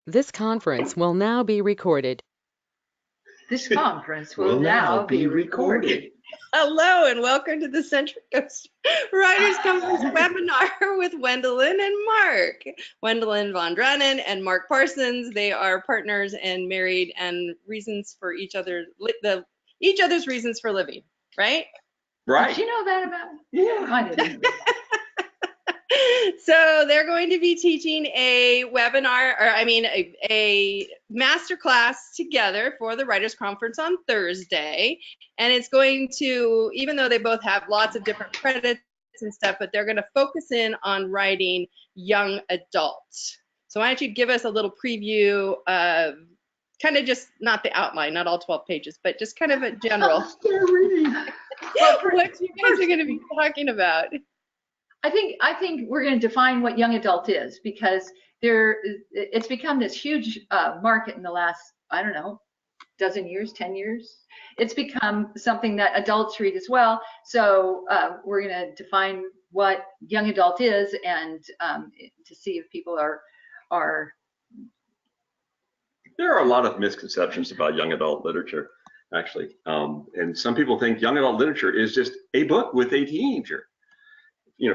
This conference will now be recorded. This conference will now be recorded. Hello and welcome to the Central Coast Writers Conference webinar with Wendelin and Mark. Wendelin Van Draanen and Mark Parsons. They are partners and married and reasons for each other's reasons for living, right? Right. Did you know that about me? Yeah. I didn't. So they're going to be teaching a webinar, or a master class together for the Writers Conference on Thursday. And it's going to, even though they both have lots of different credits and stuff, but they're going to focus in on writing young adults. So why don't you give us a little preview of kind of just, not the outline, not all 12 pages, but just kind of a general. What you guys are going to be talking about. I think we're going to define what young adult is, because it's become this huge market in the last, I don't know, dozen years, 10 years. It's become something that adults read as well. So we're going to define what young adult is, and to see if people are. There are a lot of misconceptions about young adult literature, actually. And some people think young adult literature is just a book with a teenager,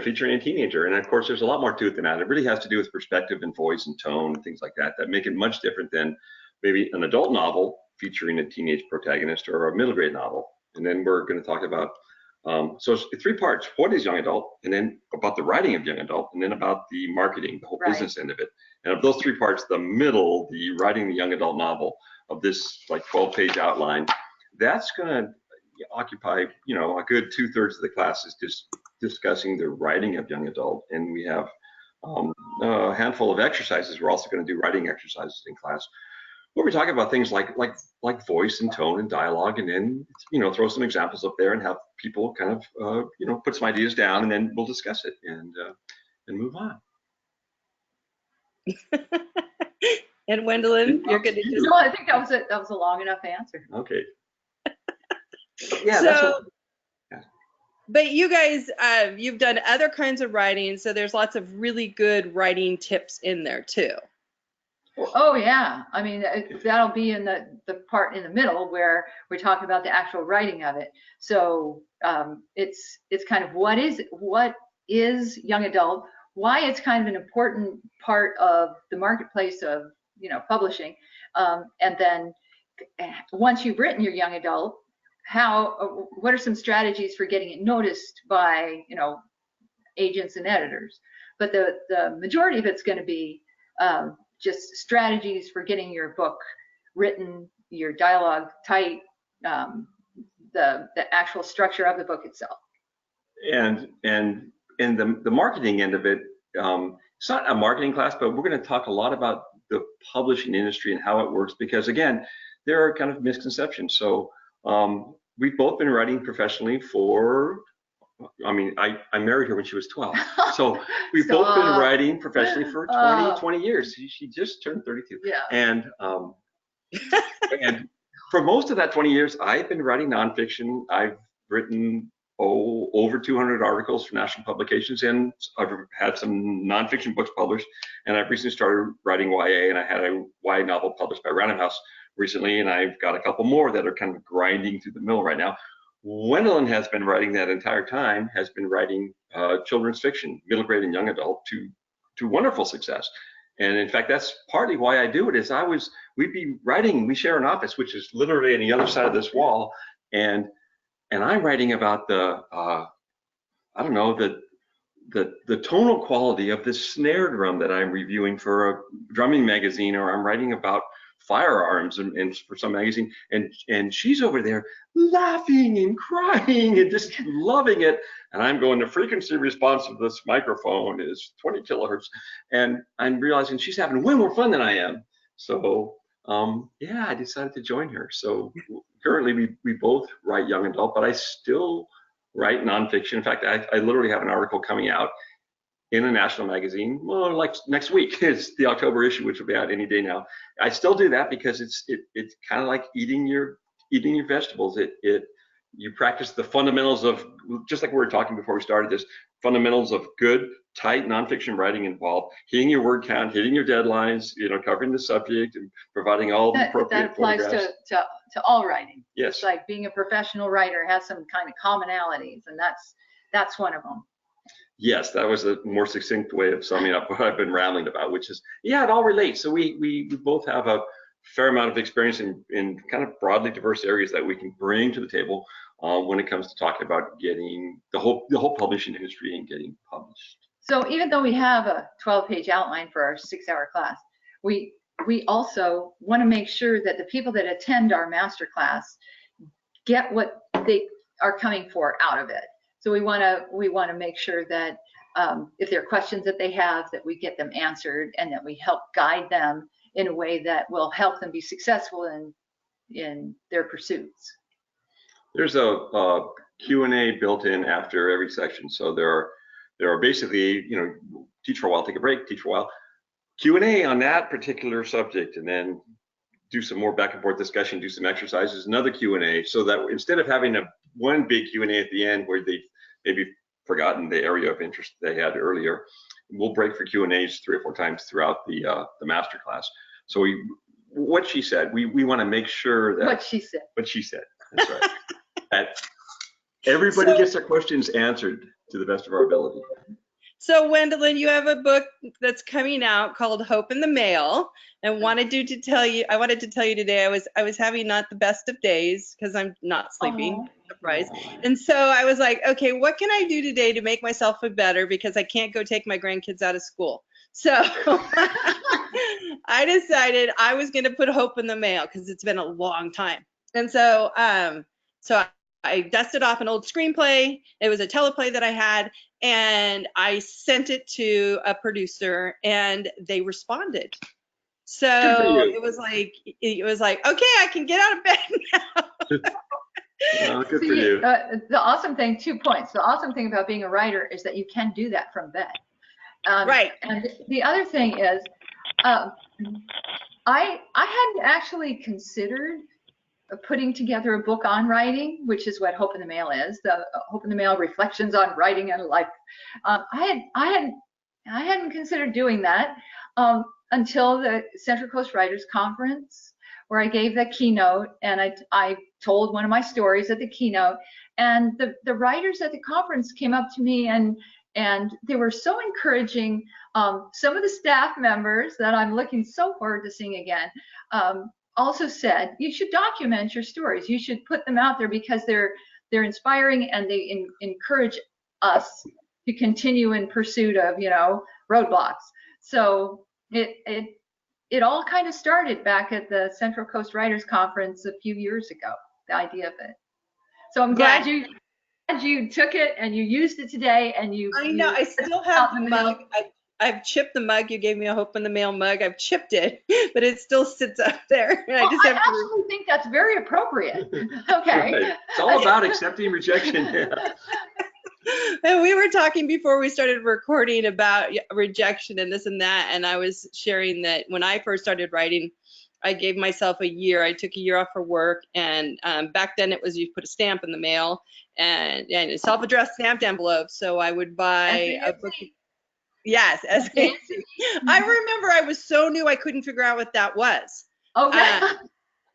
featuring a teenager. And of course, there's a lot more to it than that. It really has to do with perspective and voice and tone and things like that make it much different than maybe an adult novel featuring a teenage protagonist or a middle grade novel. And then we're going to talk about, so it's 3 parts. What is young adult, and then about the writing of young adult, and then about the marketing, the whole business end of it. And of those 3 parts, the middle, the writing the young adult novel of this like 12-page outline, that's going to occupy, a good 2/3 of the class is just discussing the writing of young adult. And we have a handful of exercises. We're also going to do writing exercises in class, where we talk about things like voice and tone and dialogue, and then throw some examples up there and have people kind of put some ideas down, and then we'll discuss it and move on. And Wendelin, you're going to just. No, I think that was a long enough answer. Okay. Yeah. So, but you guys, you've done other kinds of writing, so there's lots of really good writing tips in there too. Oh yeah, I mean that'll be in the part in the middle where we're talking about the actual writing of it. So it's kind of what is young adult, why it's kind of an important part of the marketplace of publishing, and then once you've written your young adult, what are some strategies for getting it noticed by agents and editors. But the majority of it's going to be just strategies for getting your book written, your dialogue tight, the actual structure of the book itself. And the marketing end of it, it's not a marketing class, but we're going to talk a lot about the publishing industry and how it works, because again, there are kind of misconceptions. So we've both been writing professionally for, I married her when she was 12. So we've both been writing professionally for 20 years. She just turned 32. Yeah. And for most of that 20 years, I've been writing nonfiction. I've written over 200 articles for national publications, and I've had some nonfiction books published. And I've recently started writing YA, and I had a YA novel published by Random House recently, and I've got a couple more that are kind of grinding through the mill right now. Wendelin has been writing that entire time, has been writing children's fiction, middle grade and young adult, to wonderful success. And in fact, that's partly why I do it, is we'd be writing, we share an office, which is literally on the other side of this wall, and I'm writing about the tonal quality of this snare drum that I'm reviewing for a drumming magazine, or I'm writing about firearms and for some magazine, and she's over there laughing and crying and just loving it, and I'm going, the frequency response of this microphone is 20 kilohertz, and I'm realizing she's having way more fun than I am. So yeah, I decided to join her. So currently we both write young adult, but I still write nonfiction. In fact, I literally have an article coming out in a national magazine, well, like next week. It's the October issue, which will be out any day now. I still do that because it's kind of like eating your vegetables. You practice the fundamentals of, just like we were talking before we started this, fundamentals of good, tight nonfiction writing involved, hitting your word count, hitting your deadlines, covering the subject and providing all the appropriate that applies photographs. to all writing. Yes. It's like being a professional writer has some kind of commonalities, and that's one of them. Yes, that was a more succinct way of summing up what I've been rambling about, which is, yeah, it all relates. So we both have a fair amount of experience in kind of broadly diverse areas that we can bring to the table when it comes to talking about getting the whole publishing industry and getting published. So even though we have a 12-page outline for our 6-hour class, we also want to make sure that the people that attend our master class get what they are coming for out of it. So we want to make sure that if there are questions that they have, that we get them answered, and that we help guide them in a way that will help them be successful in their pursuits. There's a Q&A built in after every section. So there are basically, teach for a while, take a break, teach for a while, Q&A on that particular subject, and then do some more back and forth discussion, do some exercises, another Q&A, so that instead of having one big Q&A at the end where they've maybe forgotten the area of interest they had earlier, we'll break for Q&As 3 or 4 times throughout the master class. So what she said, we want to make sure that What she said. That's right. That everybody gets their questions answered to the best of our ability. So Wendelin, you have a book that's coming out called Hope in the Mail, and I wanted to tell you today I was having not the best of days because I'm not sleeping. Surprise. And so I was like, okay, what can I do today to make myself feel better, because I can't go take my grandkids out of school. So I decided I was going to put Hope in the Mail because it's been a long time. And so I dusted off an old screenplay. It was a teleplay that I had, and I sent it to a producer, and they responded. So it was like, okay, I can get out of bed now. Oh, good for you. The awesome thing, 2 points. The awesome thing about being a writer is that you can do that from bed. Right. And the other thing is, I hadn't actually considered putting together a book on writing, which is what Hope in the Mail is. The Hope in the Mail Reflections on Writing and Life. I hadn't considered doing that until the Central Coast Writers Conference, where I gave the keynote, and I told one of my stories at the keynote, and the writers at the conference came up to me and they were so encouraging. Some of the staff members that I'm looking so forward to seeing again also said, you should document your stories. You should put them out there because they're inspiring, and they encourage us to continue in pursuit of, roadblocks. So it all kind of started back at the Central Coast Writers Conference a few years ago, the idea of it. So I'm glad you took it and you used it today, and I know I still have the mug. I've chipped the mug. You gave me a Hope in the Mail mug. I've chipped it, but it still sits up there. And I actually think that's very appropriate. Okay. Right. It's all about accepting rejection. Yeah. And we were talking before we started recording about rejection and this and that, and I was sharing that when I first started writing, I gave myself a year. I took a year off for work, and back then it was you put a stamp in the mail and a self-addressed stamped envelope. So I would buy a book. Yes, I remember I was so new I couldn't figure out what that was. Okay.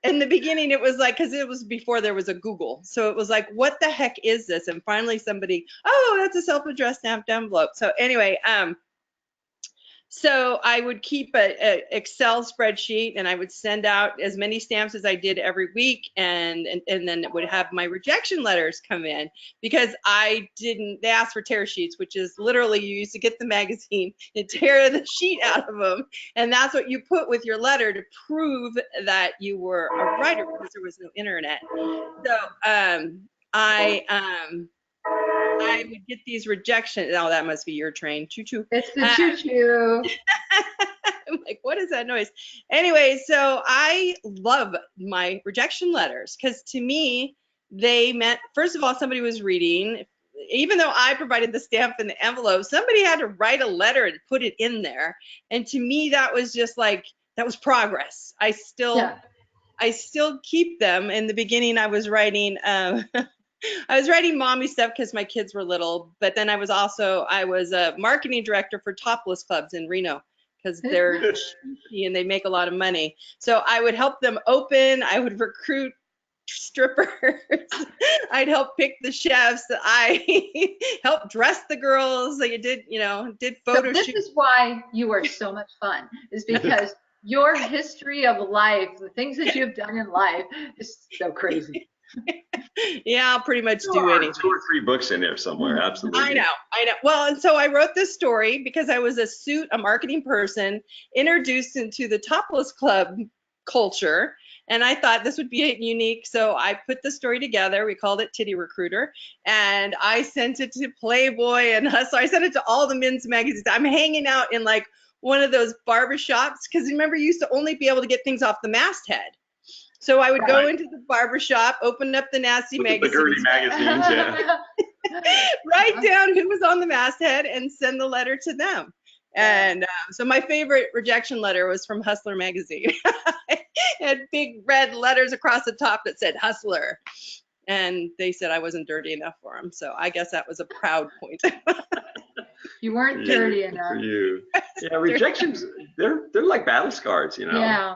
In the beginning, it was like, because it was before there was a Google, so it was like, what the heck is this? And finally, somebody, oh, that's a self-addressed stamped envelope. So anyway, so I would keep a Excel spreadsheet, and I would send out as many stamps as I did every week, and then it would have my rejection letters come in, because they asked for tear sheets, which is literally you used to get the magazine and tear the sheet out of them, and that's what you put with your letter to prove that you were a writer, because there was no internet. So I would get these rejections. Oh, that must be your train. Choo-choo. It's the choo-choo. I'm like, what is that noise? Anyway, so I love my rejection letters, because to me, they meant, first of all, somebody was reading. Even though I provided the stamp and the envelope, somebody had to write a letter and put it in there. And to me, that was just like, that was progress. I still keep them. In the beginning, I was writing I was writing mommy stuff because my kids were little, but then I was a marketing director for topless clubs in Reno because they're cheapy and they make a lot of money. So I would help them open. I would recruit strippers. I'd help pick the chefs. I helped dress the girls. Like did photo shoots. This is why you are so much fun, is because your history of life, the things that you've done in life, is so crazy. Yeah, I'll pretty much do anything. 2 or 3 books in there somewhere, absolutely. I know. Well, and so I wrote this story because I was a marketing person introduced into the topless club culture, and I thought this would be unique. So I put the story together. We called it Titty Recruiter, and I sent it to Playboy and Hustler. I sent it to all the men's magazines. I'm hanging out in like one of those barbershops because remember, you used to only be able to get things off the masthead. So I would go into the barbershop, open up the nasty magazines, the dirty magazines, yeah. write down who was on the masthead and send the letter to them. And so my favorite rejection letter was from Hustler magazine. It had big red letters across the top that said Hustler. And they said I wasn't dirty enough for them. So I guess that was a proud point. You weren't dirty enough. For you. Yeah, rejections, they're like battle scars, Yeah.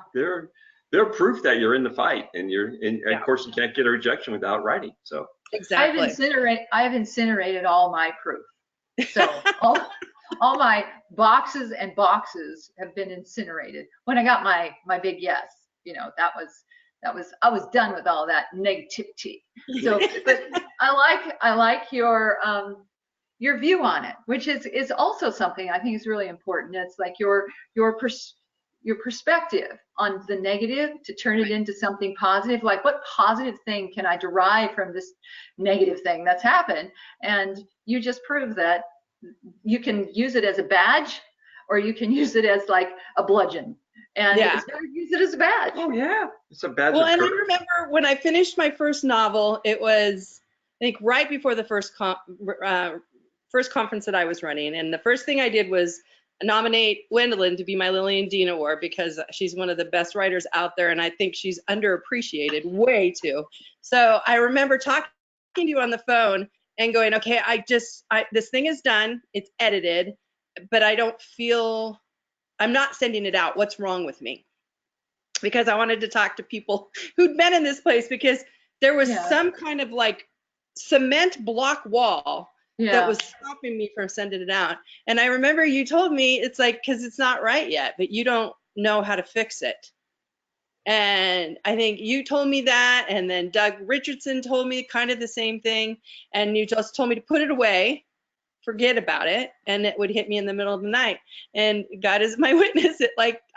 They're proof that you're in the fight, and of course you can't get a rejection without writing. So exactly. I've incinerated all my proof. So all my boxes and boxes have been incinerated. When I got my big yes, I was done with all that negativity. So, but I like your view on it, which is also something I think is really important. It's like your perspective on the negative to turn it into something positive. Like, what positive thing can I derive from this negative thing that's happened? And you just prove that you can use it as a badge, or you can use it as like a bludgeon. And it's better to use it as a badge. Oh yeah, it's a badge. Well, and I remember when I finished my first novel, it was I think right before the first conference that I was running, and the first thing I did was nominate Wendelin to be my Lillian Dean Award because she's one of the best writers out there, and I think she's underappreciated way too. So I remember talking to you on the phone and going, okay, this thing is done, it's edited, but I'm not sending it out. What's wrong with me? Because I wanted to talk to people who'd been in this place, because there was some kind of like cement block wall that was stopping me from sending it out. And I remember you told me it's like, because it's not right yet, but you don't know how to fix it. And I think you told me that, and then Doug Richardson told me kind of the same thing, and you just told me to put it away, forget about it, and it would hit me in the middle of the night. And God is my witness.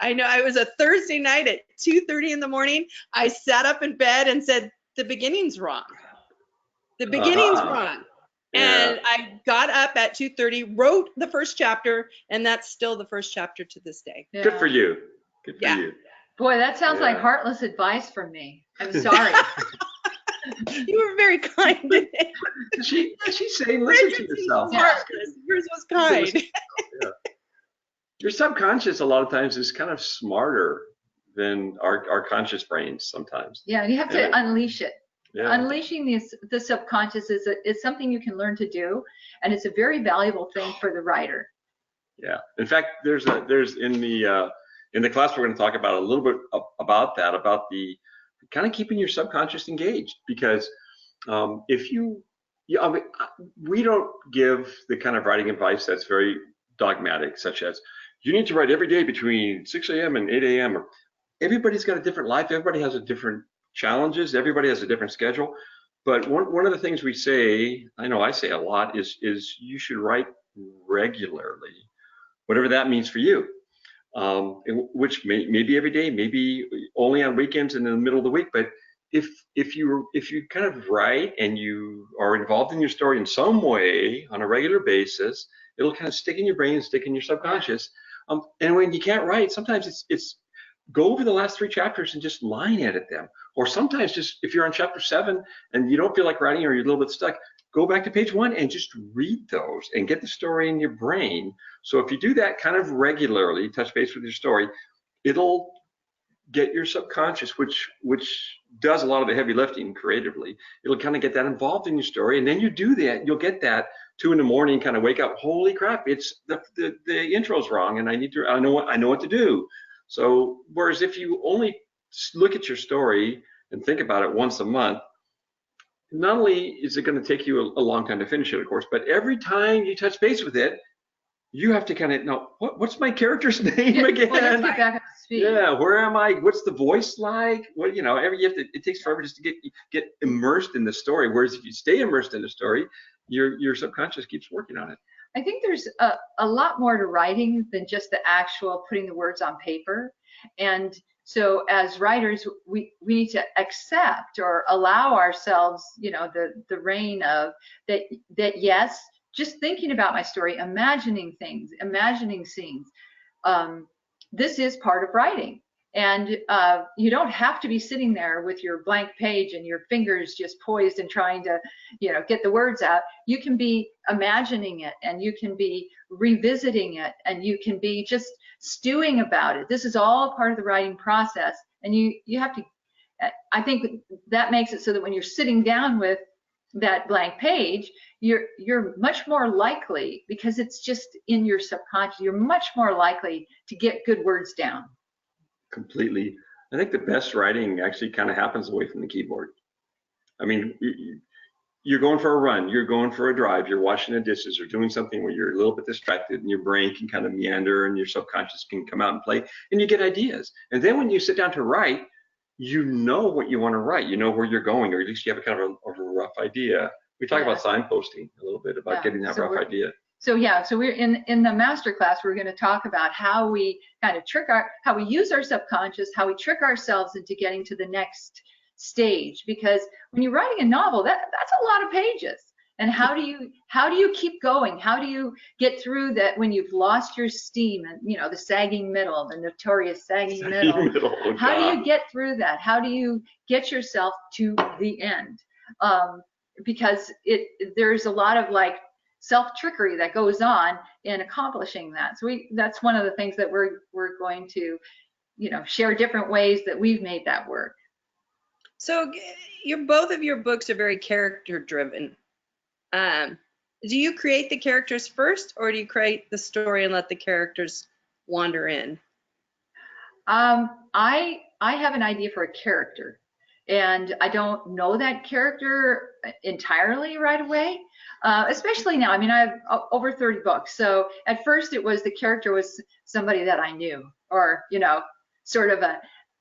I know it was a Thursday night at 2:30 in the morning. I sat up in bed and said, the beginning's wrong. The beginning's wrong. And I got up at 2:30, wrote the first chapter, and that's still the first chapter to this day. Yeah. Good for you. Good for you. Boy, that sounds like heartless advice from me. I'm sorry. You were very kind. She's saying, listen to yourself. Yours was kind. Your subconscious a lot of times is kind of smarter than our conscious brains sometimes. Yeah, and you have to unleash it. Yeah. Unleashing the subconscious is something you can learn to do, and it's a very valuable thing for the writer. Yeah. In fact, there's in the class we're going to talk about a little bit about that, about the kind of keeping your subconscious engaged, because we don't give the kind of writing advice that's very dogmatic, such as you need to write every day between 6 a.m. and 8 a.m. Or everybody's got a different life. Everybody has a different challenges. Everybody has a different schedule. But one of the things we say, I say a lot, is you should write regularly, whatever that means for you. Which may be every day, maybe only on weekends and in the middle of the week. But if you kind of write and you are involved in your story in some way on a regular basis, it'll kind of stick in your brain, stick in your subconscious. And when you can't write, sometimes it's go over the last 3 chapters and just line edit them. Or sometimes just if you're on chapter 7 and you don't feel like writing, or you're a little bit stuck, go back to page 1 and just read those and get the story in your brain. So if you do that kind of regularly, touch base with your story, it'll get your subconscious, which does a lot of the heavy lifting creatively. It'll kind of get that involved in your story, and then you do that. You'll get that 2 in the morning, kind of wake up. Holy crap! It's the intro's wrong, and I know what to do. So whereas if you only look at your story and think about it once a month, not only is it going to take you a long time to finish it, of course, but every time you touch base with it, you have to kind of know what's my character's name again? Well, let's get back up to speed. Yeah, where am I? What's the voice like? What, it takes forever just to get immersed in the story. Whereas if you stay immersed in the story, your subconscious keeps working on it. I think there's a lot more to writing than just the actual putting the words on paper. And so as writers, we need to accept or allow ourselves, the reign of that yes, just thinking about my story, imagining things, imagining scenes. This is part of writing. And you don't have to be sitting there with your blank page and your fingers just poised and trying to, get the words out. You can be imagining it, and you can be revisiting it, and you can be just stewing about it. This is all part of the writing process. And you have to, I think that makes it so that when you're sitting down with that blank page, you're much more likely, because it's just in your subconscious, you're much more likely to get good words down. Completely. I think the best writing actually kind of happens away from the keyboard. I mean, you're going for a run, you're going for a drive, you're washing the dishes or doing something where you're a little bit distracted and your brain can kind of meander and your subconscious can come out and play, and you get ideas. And then when you sit down to write, you know what you want to write, you know where you're going, or at least you have a kind of a rough idea. We talk about signposting a little bit, about getting that rough idea. So we're in the master class, we're going to talk about how we kind of how we use our subconscious, how we trick ourselves into getting to the next stage. Because when you're writing a novel, that's a lot of pages. And how do you keep going? How do you get through that when you've lost your steam and the sagging middle, the notorious sagging middle? Oh, how do you get through that? How do you get yourself to the end? Because there's a lot of self-trickery that goes on in accomplishing that. So that's one of the things that we're going to, share different ways that we've made that work. So both of your books are very character driven. Do you create the characters first, or do you create the story and let the characters wander in? I have an idea for a character, and I don't know that character entirely right away. Especially now, I mean, I have over 30 books. So at first the character was somebody that I knew, or, sort of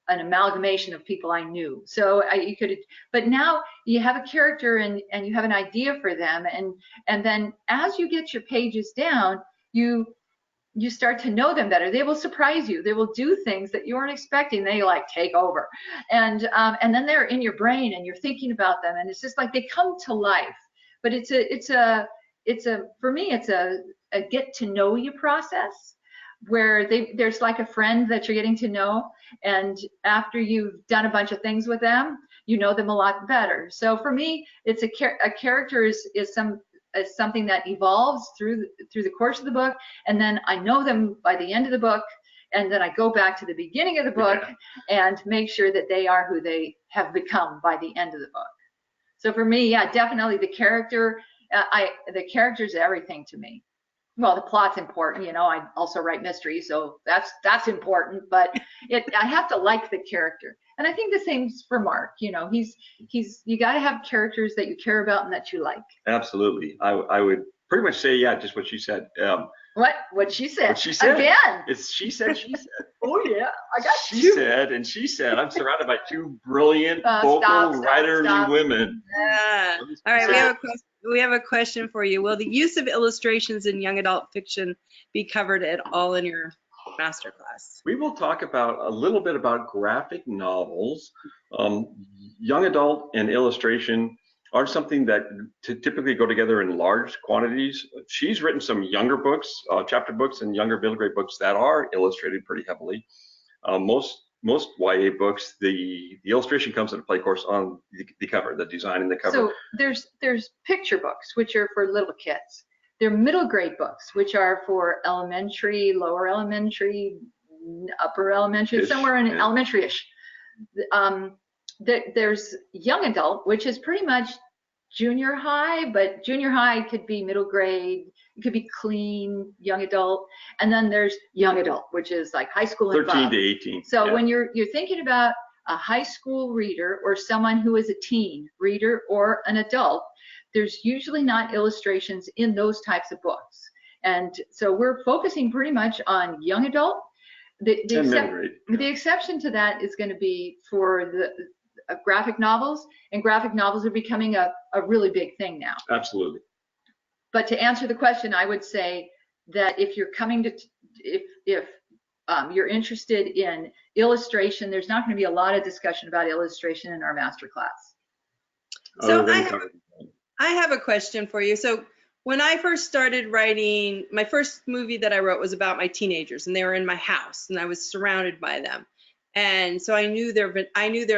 an amalgamation of people I knew. So but now you have a character and you have an idea for them. And then as you get your pages down, you start to know them better. They will surprise you. They will do things that you weren't expecting. They take over. And then they're in your brain and you're thinking about them. And it's just like they come to life. But for me, it's a get to know you process, where there's like a friend that you're getting to know, and after you've done a bunch of things with them, you know them a lot better. So for me, it's a character is something that evolves through the course of the book, and then I know them by the end of the book, and then I go back to the beginning of the book and make sure that they are who they have become by the end of the book. So for me, definitely the character. The character's everything to me. Well, the plot's important, I also write mysteries, so that's important. But I have to like the character, and I think the same's for Mark. You got to have characters that you care about and that you like. Absolutely, I would pretty much say just what you said. What she said. What she said. Again. It's she said. She said. Oh yeah, I got she two. said, and she said. I'm surrounded by two brilliant vocal Stop. writerly women. Yeah. All right, we have a question for you. Will the use of illustrations in young adult fiction be covered at all in your masterclass? We will talk about a little bit about graphic novels. Young adult and illustration are something that typically go together in large quantities. She's written some younger books, chapter books and younger middle grade books that are illustrated pretty heavily. Most YA books, the illustration comes into play, of course, on the cover, the design in the cover. So there's picture books, which are for little kids. There are middle grade books, which are for elementary, lower elementary, upper elementary, somewhere in elementary-ish. There's young adult, which is pretty much junior high, but junior high could be middle grade, it could be clean young adult, and then there's young adult, which is like high school and 13 above. to 18. So when you're thinking about a high school reader or someone who is a teen reader or an adult, there's usually not illustrations in those types of books. And so we're focusing pretty much on young adult. The exception to that is going to be for the graphic novels, and graphic novels are becoming a really big thing now. Absolutely. But to answer the question, I would say that if you're coming to, if you're interested in illustration, there's not going to be a lot of discussion about illustration in our master class. So I have a question for you. So when I first started writing, my first movie that I wrote was about my teenagers, and they were in my house, and I was surrounded by them. And so I knew their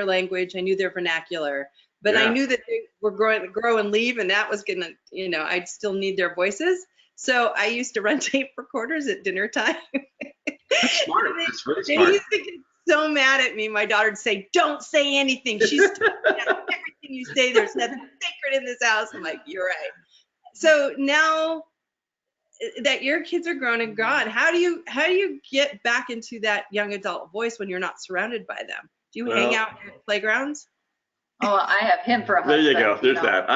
language, I knew their vernacular, but I knew that they were going to grow and leave, and that was gonna, I'd still need their voices. So I used to run tape recorders at dinner time. That's smart. That's really They smart. used to get so mad at me. My daughter would say, "Don't say anything. She's everything you say. There's nothing sacred in this house." I'm like, "You're right." So now that your kids are grown and gone, how do you get back into that young adult voice when you're not surrounded by them? Do you hang out in playgrounds? Oh, I have him for a husband. There you go. There's that.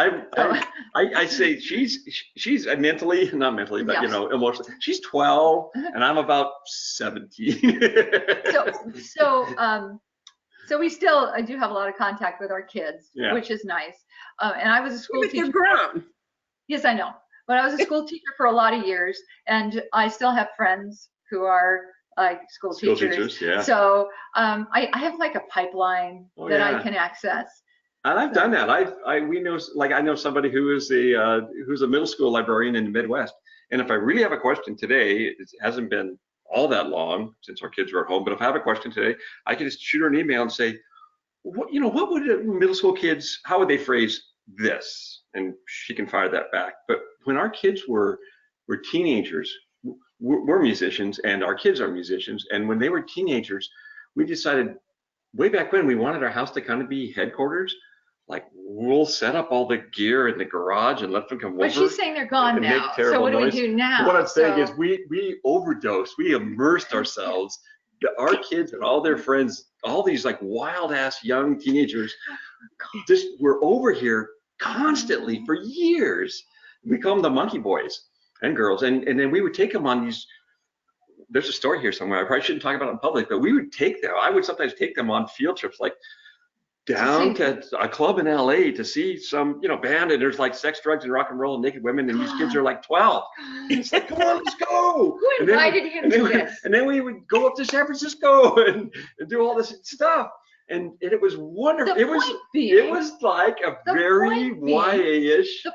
I say she's mentally, not mentally, but emotionally. She's 12 and I'm about 17. So we still do have a lot of contact with our kids, which is nice. And I was a school teacher. They're grown. Yes, I know. But I was a school teacher for a lot of years, and I still have friends who are like school teachers. Yeah. So I have like a pipeline that I can access. And I've done that. I know somebody who is who's a middle school librarian in the Midwest. And if I really have a question today, it hasn't been all that long since our kids were at home, but if I have a question today, I can just shoot her an email and say, what would middle school kids, how would they phrase this? And she can fire that back. But when our kids were teenagers, we're musicians and our kids are musicians. And when they were teenagers, we decided way back when we wanted our house to kind of be headquarters. Like, we'll set up all the gear in the garage and let them come over. But she's saying they're gone now. So what do we do now? What I'm saying is we overdosed. We immersed ourselves. Our kids and all their friends, all these like wild ass young teenagers, just were over here constantly for years. We call them the monkey boys and girls. And then we would take them on these, there's a story here somewhere. I probably shouldn't talk about it in public, but we would take them. I would sometimes take them on field trips, like down to a club in LA to see some, band, and there's like sex, drugs, and rock and roll and naked women, and these kids are like 12. It's like, come on, let's go. Who invited him to this? And then we would go up to San Francisco and do all this stuff. And it was wonderful. It was like a very YA-ish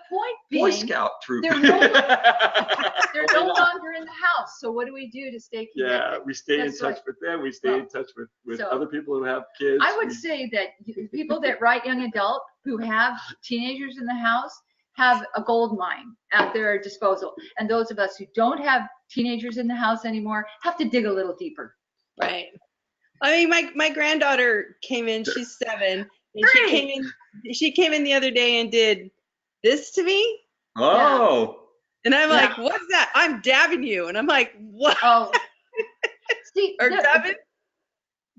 Boy Scout troop. They're no longer in the house. So what do we do to stay connected? Yeah, we stay in touch with them. We stay in touch with other people who have kids. I would say that people that write young adult who have teenagers in the house have a gold mine at their disposal. And those of us who don't have teenagers in the house anymore have to dig a little deeper. Right. I mean, my granddaughter came in, she's 7, and she came in the other day and did this to me. Oh. And I'm like, what's that? I'm dabbing you. And I'm like, what? Oh. See, or dabbing?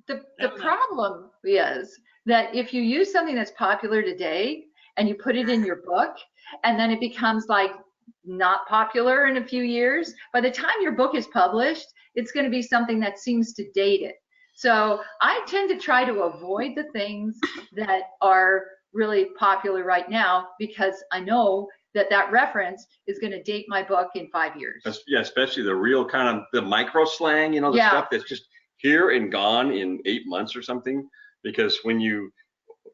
The problem is that if you use something that's popular today and you put it in your book, and then it becomes like not popular in a few years, by the time your book is published, it's going to be something that seems to date it. So I tend to try to avoid the things that are really popular right now, because I know that reference is going to date my book in 5 years. Yeah, especially the real kind of the micro slang, the stuff that's just here and gone in 8 months or something. Because when you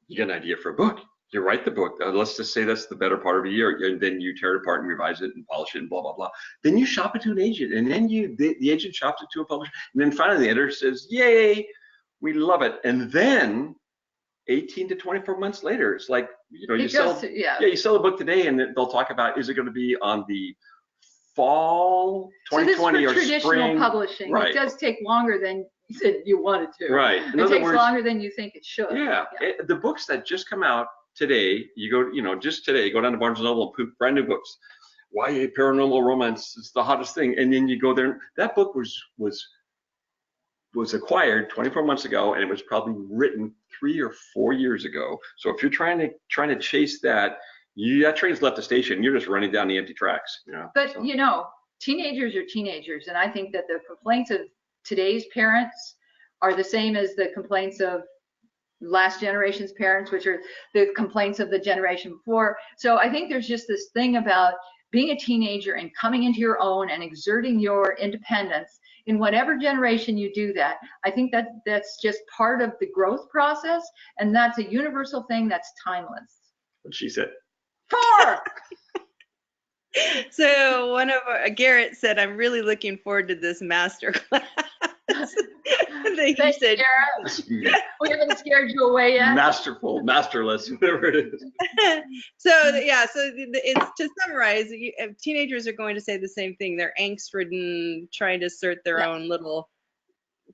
get an idea for a book, you write the book. Let's just say that's the better part of a year, and then you tear it apart and revise it and polish it and blah, blah, blah. Then you shop it to an agent, and then the agent shops it to a publisher. And then finally the editor says, yay, we love it. And then 18 to 24 months later, it's like, you sell the book today, and they'll talk about, is it going to be on the fall So this is 2020 for or traditional spring. publishing. Right. It does take longer than you said you wanted to. Right. In It other takes words, longer than you think it should. yeah, the books that just come out today, you go, just today, go down to Barnes & Noble and brand new books. YA paranormal romance is the hottest thing. And then you go there, that book was acquired 24 months ago, and it was probably written 3 or 4 years ago. So if you're trying to chase that, that train's left the station. You're just running down the empty tracks. But teenagers are teenagers, and I think that the complaints of today's parents are the same as the complaints of last generation's parents, which are the complaints of the generation before. So I think there's just this thing about being a teenager and coming into your own and exerting your independence in whatever generation you do that. I think that's just part of the growth process, and that's a universal thing that's timeless. What she said. 4. So one of Garrett said, I'm really looking forward to this master class. Thank you, Sarah. We haven't scared you away yet. Masterful, masterless, whatever it is. So it's to summarize, teenagers are going to say the same thing. They're angst-ridden, trying to assert their own little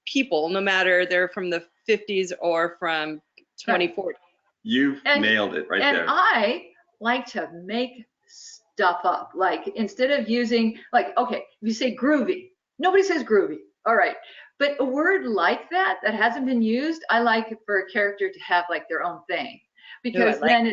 people, no matter they're from the 50s or from 2040. You've nailed it right there. And I like to make stuff up. Like, instead of using, okay, if you say groovy, nobody says groovy. All right. But a word like that hasn't been used, I like it for a character to have like their own thing, because then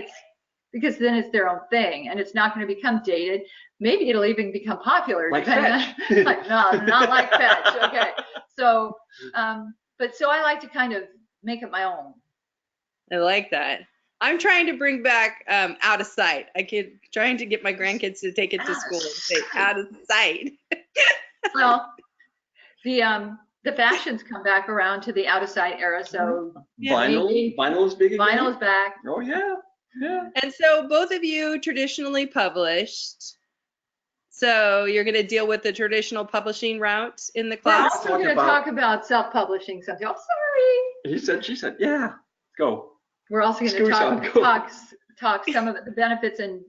it's their own thing, and it's not going to become dated. Maybe it'll even become popular. Like fetch. Like, no, not like fetch. Okay. So, so I like to kind of make it my own. I like that. I'm trying to bring back out of sight. Trying to get my grandkids to take it to school and say out of sight. Well, the fashions come back around to the out of sight era, so vinyl is big again. Vinyl is back. Oh yeah. And so both of you traditionally published. So you're going to deal with the traditional publishing route in the We're class. also going to talk about self-publishing something. Oh, sorry. She said, yeah, go. We're also going to talk some of the benefits, and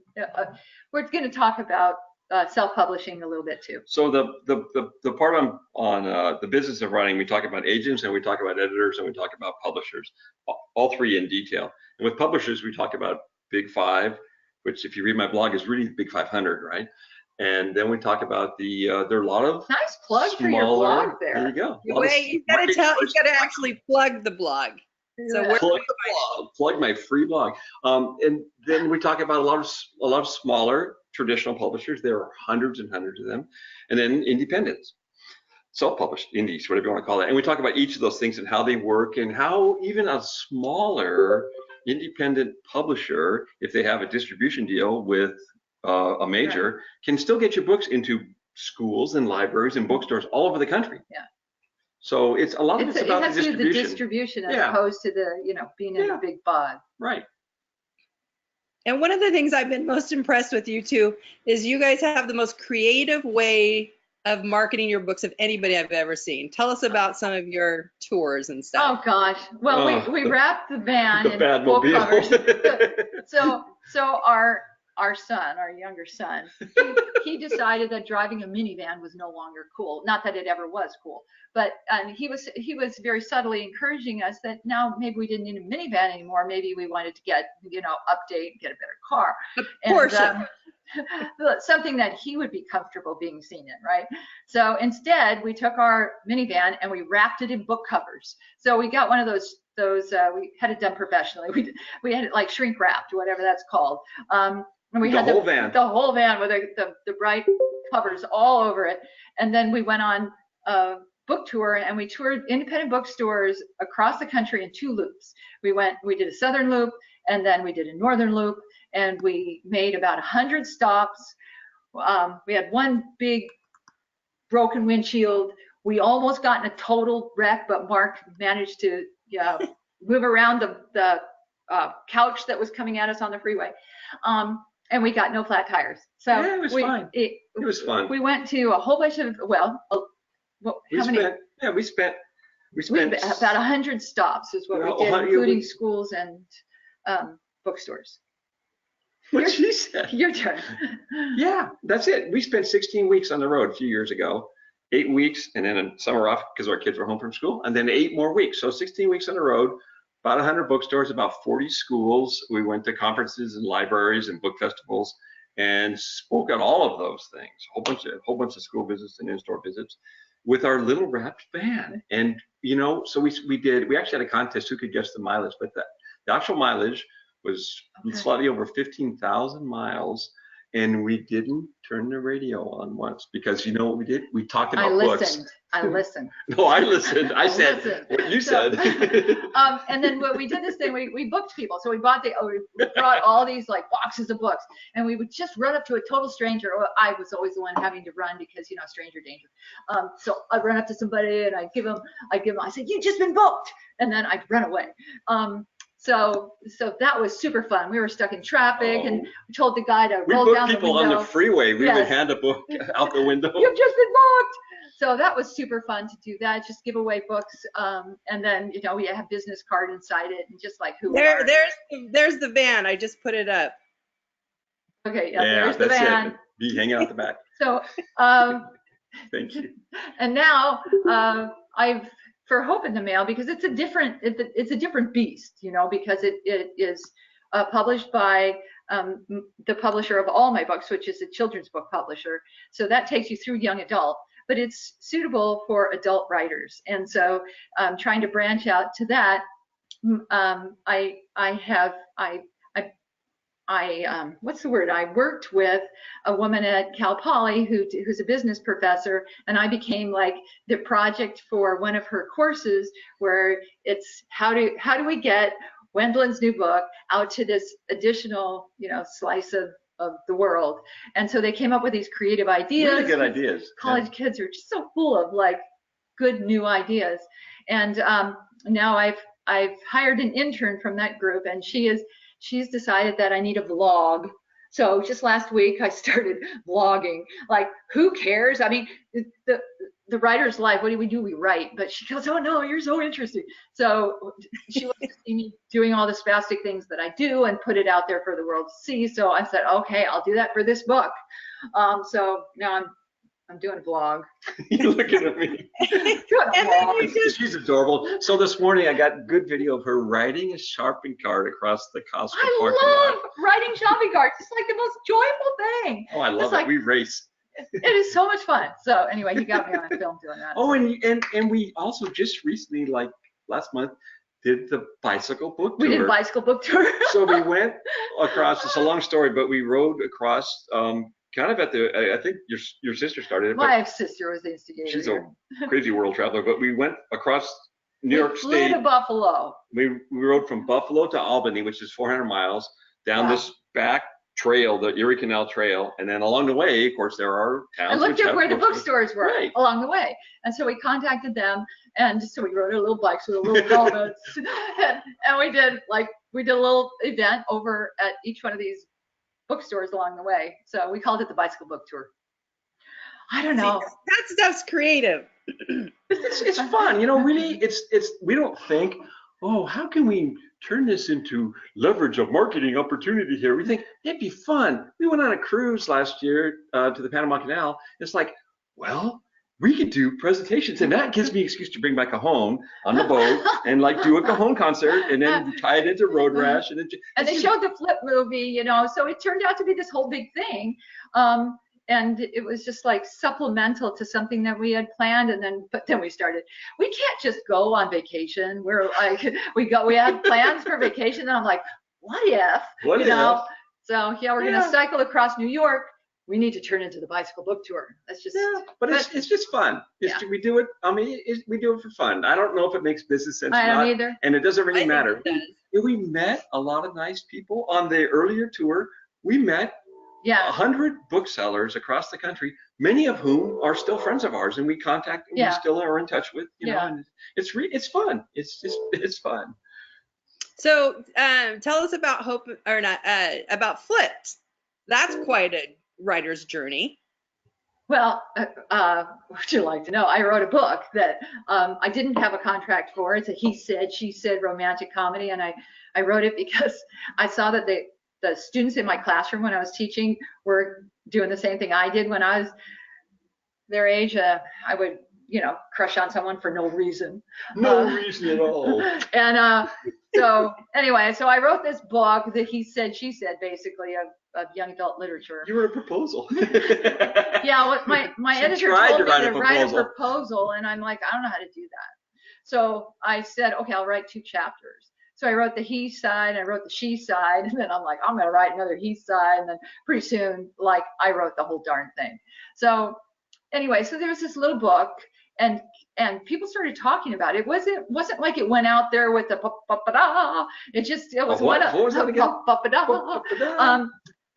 we're going to talk about self-publishing a little bit too. So the part on the business of writing, we talk about agents, and we talk about editors, and we talk about publishers, all three in detail. And with publishers, we talk about Big Five, which, if you read my blog, is really Big 500, right? And then we talk about there are a lot of nice plug for your blog there. There you go. Wait, you got to actually plug the blog. So plug my free blog. And then we talk about a lot of smaller traditional publishers. There are hundreds and hundreds of them, and then independents, self-published indies, whatever you want to call it. And we talk about each of those things and how they work, and how even a smaller independent publisher, if they have a distribution deal with a major, can still get your books into schools and libraries and bookstores all over the country. Yeah. So it's a lot of it's about the distribution. It has to do with the distribution as opposed to the being in a big bod. Right. And one of the things I've been most impressed with you two is you guys have the most creative way of marketing your books of anybody I've ever seen. Tell us about some of your tours and stuff. Oh gosh. Well, we wrapped the van in book covers. So our son, our younger son, he decided that driving a minivan was no longer cool. Not that it ever was cool, but he was very subtly encouraging us that now maybe we didn't need a minivan anymore. Maybe we wanted to get, update, get a better car. Porsche. Something that he would be comfortable being seen in, right? So instead, we took our minivan and we wrapped it in book covers. So we got one of those we had it done professionally. We had it like shrink wrapped, whatever that's called. And we had the whole van with the bright covers all over it. And then we went on a book tour, and we toured independent bookstores across the country in 2 loops. We did a southern loop, and then we did a northern loop, and we made about 100 stops. We had one big broken windshield. We almost got in a total wreck, but Mark managed to move around the couch that was coming at us on the freeway. And we got no flat tires. So it was fun. It was fun. We went to a whole bunch of, we spent about 100 stops is what we did, including schools and bookstores. what she said. Your turn. Yeah, that's it. We spent 16 weeks on the road a few years ago, 8 weeks, and then a summer off because our kids were home from school, and then 8 more weeks. So 16 weeks on the road, about 100 bookstores, about 40 schools. We went to conferences and libraries and book festivals and spoke at all of those things. A whole bunch of school visits and in-store visits with our little wrapped van. And so we actually had a contest who could guess the mileage, but the actual mileage was slightly over 15,000 miles. And we didn't turn the radio on once because you know what we did? We talked about books. I listened. No, I listened. I said listened. what you said. And then when we did this thing, we booked people. So we brought all these like boxes of books, and we would just run up to a total stranger. Or I was always the one having to run because stranger danger. So I'd run up to somebody and I'd give them. I said, "You've just been booked," and then I'd run away. So that was super fun. We were stuck in traffic, and we told the guy to roll down the window. We booked people on the freeway. We would hand a book out the window. You've just been booked. So that was super fun to do that. Just give away books, and then we have business card inside it, and just like there's the van. I just put it up. Okay, there's the van. Be hanging out the back. So thank you. And now I've for Hope in the Mail, because it's a different beast, because it is published by the publisher of all my books, which is a children's book publisher. So that takes you through young adult, but it's suitable for adult writers. And so trying to branch out to that, I worked with a woman at Cal Poly who's a business professor, and I became like the project for one of her courses, where it's how do we get Wendelin's new book out to this additional slice of the world. And so they came up with these creative ideas. Really good ideas. College kids are just so full of like good new ideas. And now I've hired an intern from that group, and she's decided that I need a vlog. So just last week I started vlogging. Like, who cares? I mean, the writer's life, what do? We write. But she goes, oh no, you're so interesting. So she wants to see me doing all the spastic things that I do and put it out there for the world to see. So I said, okay, I'll do that for this book. So now I'm doing a vlog. You're looking at me. She's adorable. So this morning I got good video of her riding a shopping cart across the Costco parking lot. I love riding shopping carts. It's like the most joyful thing. Oh, I love it. We race. It is so much fun. So anyway, you got me on film doing that. Oh, and we also just recently, like last month, did the bicycle book tour. We did bicycle book tour. So we went across. It's a long story, but we rode across. Kind of at I think your sister started it. My sister was the instigator. She's a crazy world traveler, but we went across New York State. We flew to Buffalo. We rode from Buffalo to Albany, which is 400 miles, down this back trail, the Erie Canal Trail, and then along the way, of course, there are towns. I looked at where the bookstores were along the way, and so we contacted them, and so we rode our little bikes with a little helmets, and we did a little event over at each one of these bookstores along the way. So we called it the bicycle book tour. I don't know. That stuff's creative. It's fun, really. It's we don't think, oh, how can we turn this into leverage a marketing opportunity here? We think it'd be fun. We went on a cruise last year to the Panama Canal. It's like, well, we could do presentations, and that gives me an excuse to bring my cajon on the boat and do a cajon concert, and then tie it into Road Rash, and they showed the Flip movie, so it turned out to be this whole big thing. And it was just like supplemental to something that we had planned, but then we started. We can't just go on vacation. We're like, we had plans for vacation, and I'm like, what if? So yeah, we're gonna cycle across New York. We need to turn into the bicycle book tour. That's just. Yeah, but it's just fun. We do it. I mean, we do it for fun. I don't know if it makes business sense. I don't either. And it doesn't really matter. We met a lot of nice people on the earlier tour. We met 100 booksellers across the country, many of whom are still friends of ours, and we contact them. We still are in touch with. You know, and it's fun. It's fun. So tell us about about Flipped. That's quite a writer's journey. Well, would you like to know? I wrote a book that I didn't have a contract for. It's a he said, she said romantic comedy, and I wrote it because I saw that the the students in my classroom when I was teaching were doing the same thing I did when I was their age. I would, crush on someone for no reason. No reason at all. And so anyway, so I wrote this book that he said, she said, basically of young adult literature. You wrote a proposal. Yeah, well, my editor told me to write a proposal, and I'm like, I don't know how to do that. So I said, okay, I'll write 2 chapters. So I wrote the he side, I wrote the she side, and then I'm like, I'm gonna write another he side, and then pretty soon, like, I wrote the whole darn thing. So anyway, so there was this little book, and people started talking about it. It wasn't like it went out there with the pa-pa-da. It was what was that again? Pa-pa-da.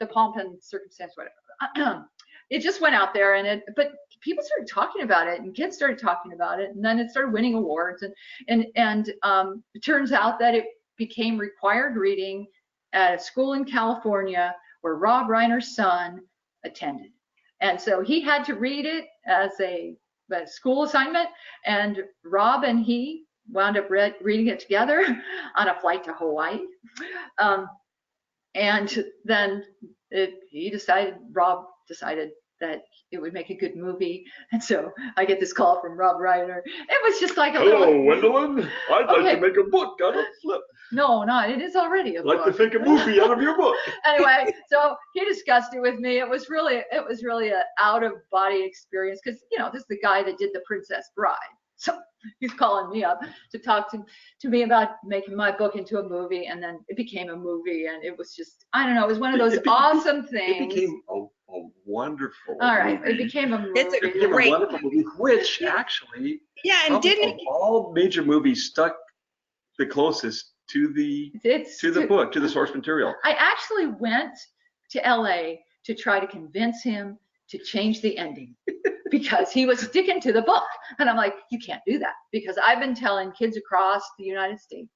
The pomp and circumstance, whatever. It just went out there, but people started talking about it, and kids started talking about it, and then it started winning awards, and it turns out that it became required reading at a school in California where Rob Reiner's son attended, and so he had to read it as a school assignment, and Rob and he wound up reading it together on a flight to Hawaii, and then Rob decided that it would make a good movie, and so I get this call from Rob Reiner. It was just like a Hello, little. Wendelin. I'd like to make a book out of flip. No, it is already a book. I'd like to make a movie out of your book. Anyway, so he discussed it with me. It was really an out of body experience, because this is the guy that did The Princess Bride. So he's calling me up to talk to me about making my book into a movie, and then it became a movie, and it was just, I don't know, it was one of those awesome things. It became a wonderful All right, movie. it became a movie. It's a It became great a wonderful movie, which actually, and of didn't all major movies, stuck the closest to the book, to the source material. I actually went to LA to try to convince him to change the ending because he was sticking to the book. And I'm like, you can't do that, because I've been telling kids across the United States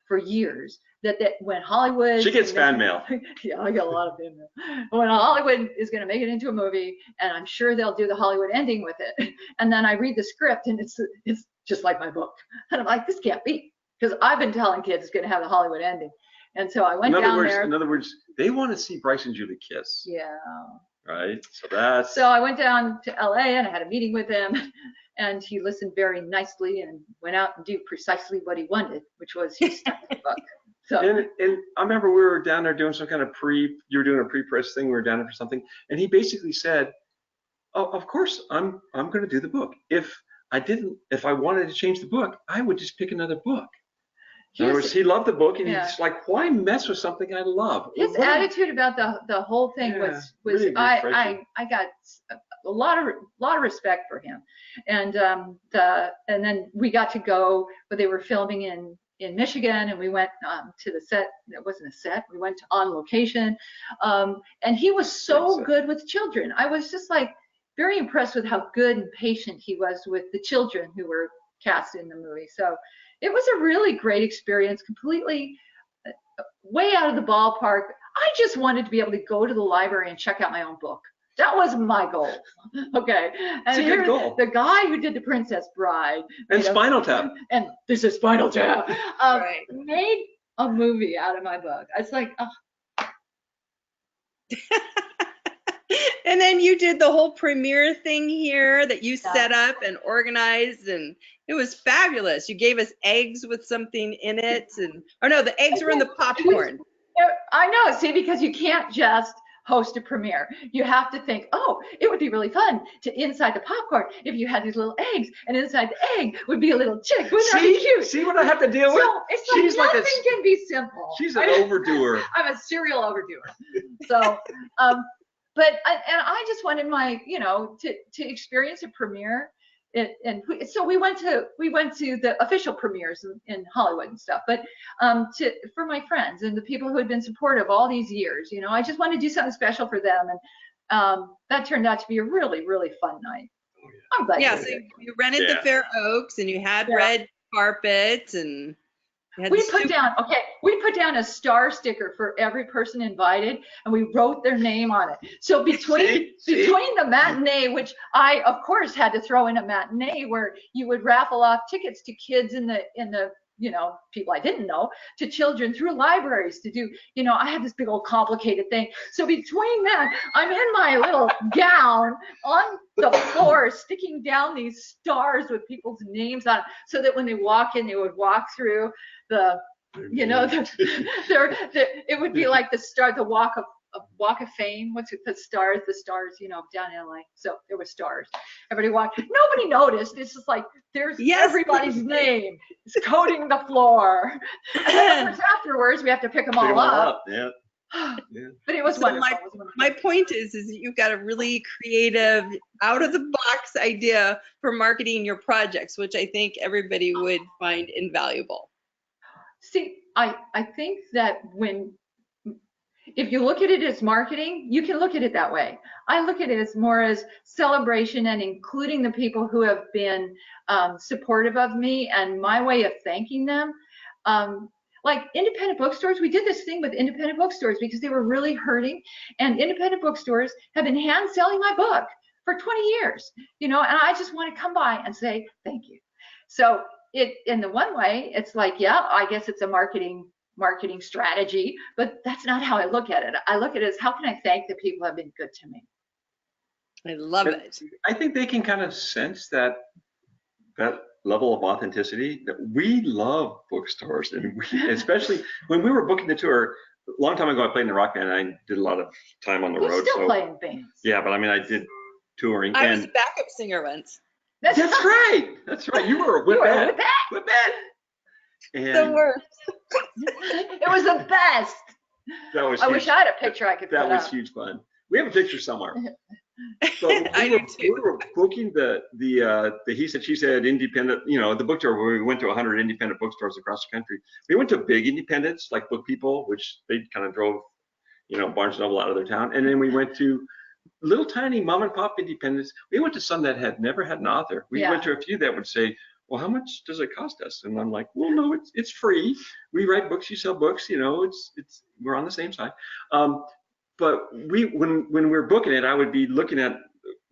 for years that when Hollywood... She gets fan mail. Yeah, I get a lot of fan mail. When Hollywood is going to make it into a movie, and I'm sure they'll do the Hollywood ending with it, and then I read the script and it's just like my book. And I'm like, this can't be, because I've been telling kids it's going to have the Hollywood ending. And so I went down there. In other words, they want to see Bryce and Julie kiss. Yeah. Right? So I went down to LA and I had a meeting with him, and he listened very nicely and went out and did precisely what he wanted, which was he stuck to the book. So and I remember we were down there doing some kind of you were doing a pre-press thing, we were down there for something, and he basically said, oh, of course I'm going to do the book. If I wanted to change the book, I would just pick another book. In other words, he loved the book, and he's like, why mess with something I love? His attitude about the whole thing was really I got a lot of respect for him, and then we got to go, but they were filming in Michigan, and we went to the set. It wasn't a set. We went on location, and he was so good with children. I was just like very impressed with how good and patient he was with the children who were cast in the movie. So it was a really great experience, completely way out of the ballpark. I just wanted to be able to go to the library and check out my own book. That was my goal. Okay. And it's a good goal. The guy who did The Princess Bride and Spinal Tap, and this is Spinal Tap, made a movie out of my book. It's like, oh. And then you did the whole premiere thing here that you set up and organized, and it was fabulous. You gave us eggs with something in it, the eggs were in the popcorn. I know, see, because you can't just host a premiere. You have to think, oh, it would be really fun to inside the popcorn if you had these little eggs, and inside the egg would be a little chick. Wouldn't that be cute? See what I have to deal with? So it's like nothing can be simple. She's an overdoer. I'm a serial overdoer. So, but I just wanted my, to experience a premiere. And so we went to the official premieres in Hollywood and stuff, but for my friends and the people who had been supportive all these years, I just wanted to do something special for them, and that turned out to be a really, really fun night. Oh, yeah. I'm glad. Yeah, so you rented the Fair Oaks, and you had red carpets, and we put down a star sticker for every person invited, and we wrote their name on it. So between the matinee, which I of course had to throw in a matinee where you would raffle off tickets to kids in the you know, people I didn't know, to children through libraries to do, you know, I had this big old complicated thing. So between that, I'm in my little gown on the floor, sticking down these stars with people's names on, so that when they walk in, they would walk through the, you know, it would be like the walk of fame. What's it? The stars, you know, down in LA. So there were stars. Everybody walked. Nobody noticed. It's just like there's everybody's name. It's coating the floor. And then of course afterwards we have to pick them all up. Yeah. But it was wonderful. My point is you've got a really creative, out of the box idea for marketing your projects, which I think everybody would find invaluable. See, I think that if you look at it as marketing, you can look at it that way. I look at it as more as celebration and including the people who have been supportive of me and my way of thanking them. Like independent bookstores, we did this thing with independent bookstores because they were really hurting, and independent bookstores have been hand selling my book for 20 years, you know, and I just want to come by and say thank you. So in the one way, it's like, yeah, I guess it's a marketing strategy, but that's not how I look at it. I look at it as how can I thank the people who have been good to me. I love it. I think they can kind of sense that level of authenticity. That we love bookstores, and especially when we were booking the tour a long time ago. I played in the rock band, and I did a lot of time on the road. Still playing bands. Yeah, but I mean, I did touring. I was a backup singer once. That's right. That's right. You were a whip-at. And the worst. It was the best. I wish I had a picture I could put up. That was huge fun. We have a picture somewhere. So we were booking the he said, she said independent, you know, the book tour where we went to 100 independent bookstores across the country. We went to big independents like Book People, which they kind of drove, you know, Barnes & Noble out of their town. And then we went to little tiny mom and pop independents. We went to some that had never had an author. We went to a few that would say, well, how much does it cost us? And I'm like, well, no, it's free. We write books, you sell books, you know, we're on the same side. But when we were booking it, I would be looking at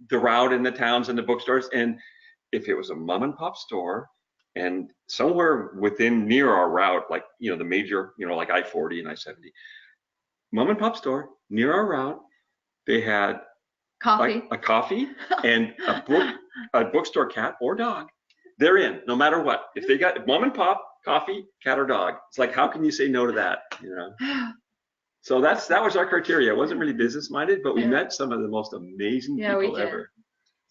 the route and the towns and the bookstores. And if it was a mom and pop store and somewhere near our route, like, you know, the major, you know, like I-40 and I-70, mom and pop store near our route, they had coffee, a coffee and a bookstore cat or dog. They're in, no matter what. If they got mom and pop, coffee, cat or dog, it's like, how can you say no to that? You know. So that was our criteria. It wasn't really business minded, but we met some of the most amazing people ever.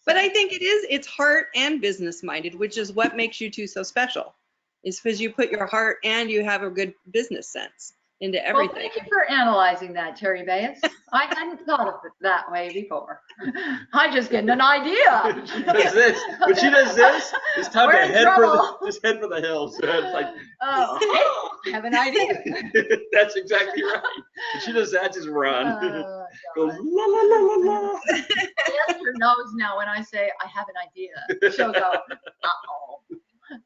But I think it's heart and business minded, which is what makes you two so special. Is because you put your heart and you have a good business sense into everything. Well, thank you for analyzing that, Terry Bates. I hadn't thought of it that way before. I just getting an idea. When she does this, it's time to head for the hills. So it's like, I have an idea. That's exactly right. When she does that, just run. Go la la la la la. Esther knows now when I say I have an idea. She'll go,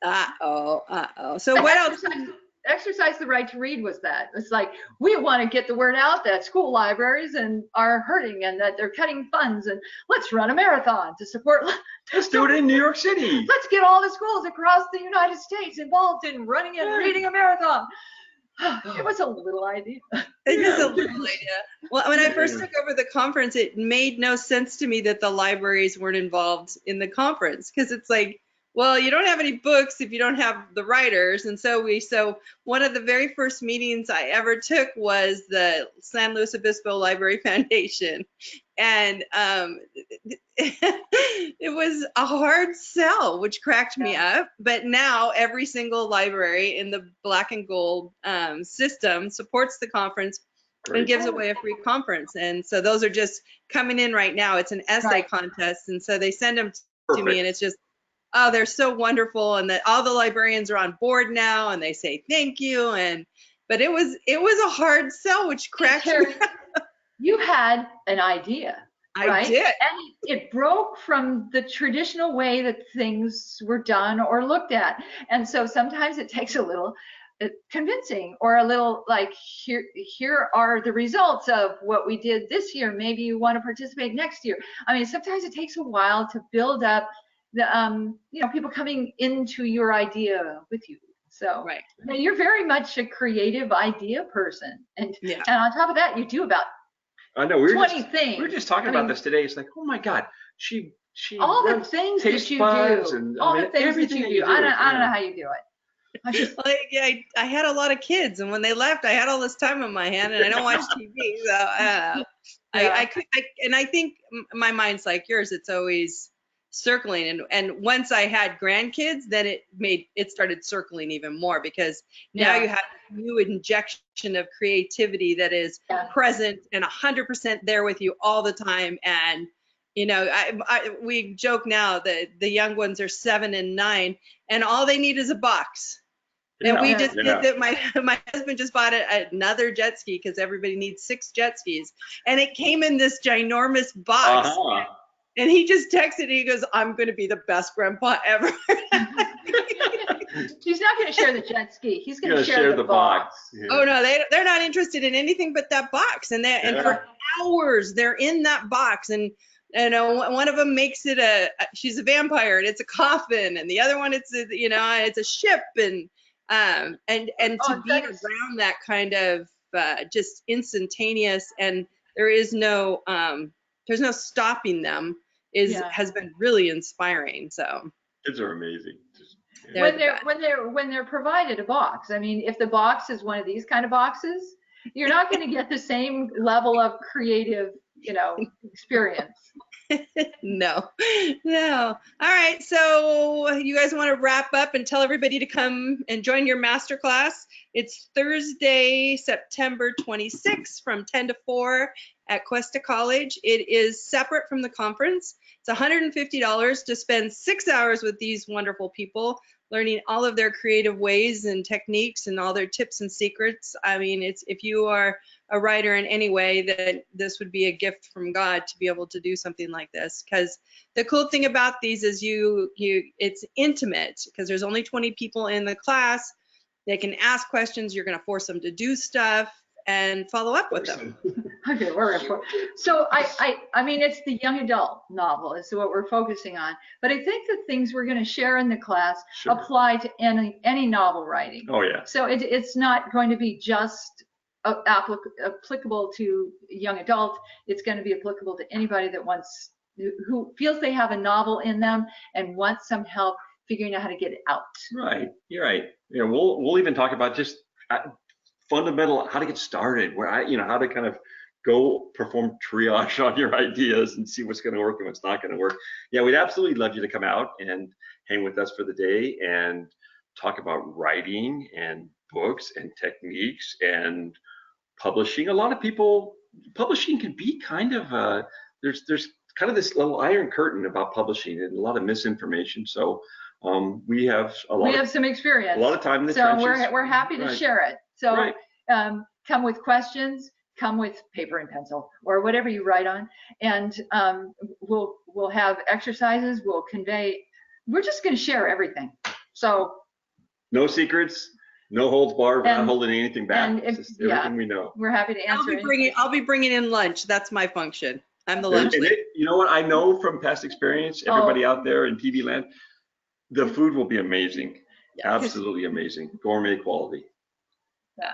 uh-oh. So what else? Exercise the Right to Read was that. It's like, we want to get the word out that school libraries are hurting and that they're cutting funds, and let's run a marathon to support. Let's do it in New York City. Let's get all the schools across the United States involved in running and reading a marathon. It was a little idea. It is a little idea. Well, when I first took over the conference, it made no sense to me that the libraries weren't involved in the conference, because it's like, well, you don't have any books if you don't have the writers. And so one of the very first meetings I ever took was the San Luis Obispo Library Foundation. And it was a hard sell, which cracked me up. But now every single library in the black and gold system supports the conference and gives away a free conference. And so those are just coming in right now. It's an essay contest. And so they send them to me, and it's just, oh, they're so wonderful, and that all the librarians are on board now, and they say thank you. But it was a hard sell, which cracked me up. You had an idea. Right? I did. And it broke from the traditional way that things were done or looked at. And so sometimes it takes a little convincing, or a little like, here are the results of what we did this year. Maybe you want to participate next year. I mean, sometimes it takes a while to build up the, people coming into your idea with you. So Right. now you're very much a creative idea person, and Yeah. and on top of that, you do about I know we 20 things. We were just talking I about mean, this today. It's like, oh my God, she all the runs things that taste you buds do, and all I the mean, things that everything you do. I don't know how you do it. I just, Like, I had a lot of kids, and when they left, I had all this time on my hand, and I don't watch TV, so I don't know. And I think my mind's like yours. It's always circling, and once I had grandkids, then it started circling even more, because now Yeah. you have this new injection of creativity that is Yeah. present and 100% there with you all the time. And we joke now that the young ones are 7 and 9, and all they need is a box. And we just did that. My husband just bought another jet ski, because everybody needs 6 jet skis, and it came in this ginormous box. And he just texted, he goes, "I'm going to be the best grandpa ever." He's not going to share the jet ski. He's going to share the box. Yeah. Oh no, they're not interested in anything but that box, and and for hours they're in that box, and one of them makes it she's a vampire, and it's a coffin, and the other one it's a ship, and to be around that kind of just instantaneous, and there's no stopping them has been really inspiring. So kids are amazing. When they're provided a box. I mean, if the box is one of these kind of boxes, you're not going to get the same level of creative, experience. No. All right. So you guys want to wrap up and tell everybody to come and join your masterclass. It's Thursday, September 26th from 10 to 4 at Cuesta College. It is separate from the conference. It's $150 to spend 6 hours with these wonderful people, learning all of their creative ways and techniques and all their tips and secrets. I mean, if you are a writer in any way, that this would be a gift from God to be able to do something like this. Because the cool thing about these is it's intimate, because there's only 20 people in the class. They can ask questions. You're going to force them to do stuff and follow up with them. Okay, so I mean, it's the young adult novel is what we're focusing on, but I think the things we're going to share in the class apply to any novel writing. Oh yeah. So it's not going to be just applicable to young adult. It's going to be applicable to anybody that who feels they have a novel in them and wants some help figuring out how to get it out. Right, you're right. We'll even talk about just fundamental how to get started, how to kind of go perform triage on your ideas and see what's going to work and what's not going to work. Yeah, we'd absolutely love you to come out and hang with us for the day and talk about writing and books and techniques and publishing. A lot of people, publishing can be kind of there's kind of this little iron curtain about publishing and a lot of misinformation. So we have some experience, a lot of time in the trenches. So we're happy to share it. So come with questions, come with paper and pencil or whatever you write on, and we'll have exercises. We'll convey. We're just going to share everything. So no secrets, no holds barred. We're not holding anything back. It's everything we know. We're happy to answer. I'll be bringing in lunch. That's my function. I'm the lunch lady. You know what? I know from past experience, everybody out there in TV land, the food will be amazing. Yeah. Absolutely amazing. Gourmet quality. Yeah.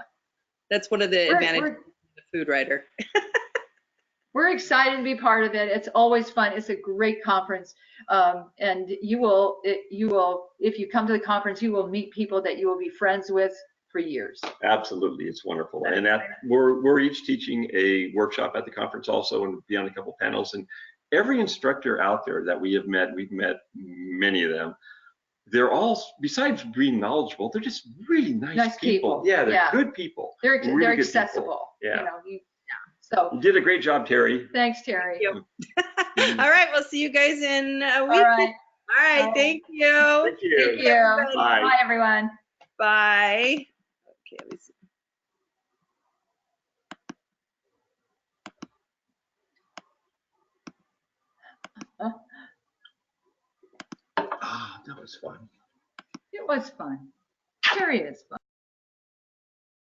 That's one of the advantages of the food writer. We're excited to be part of it. It's always fun. It's a great conference. And if you come to the conference, you will meet people that you will be friends with for years. Absolutely. It's wonderful. And we're each teaching a workshop at the conference also, and be on a couple panels. And every instructor out there that we've met many of them. They're all, besides being knowledgeable, they're just really nice people. Yeah, they're good people. They're accessible. Yeah. So you did a great job, Terry. Thanks, Terry. All right, we'll see you guys in a week. All right. Thank you. Thank you. Thank you. Bye, everyone. Bye. Okay, let me see. That was fun. It was fun. Terry is fun.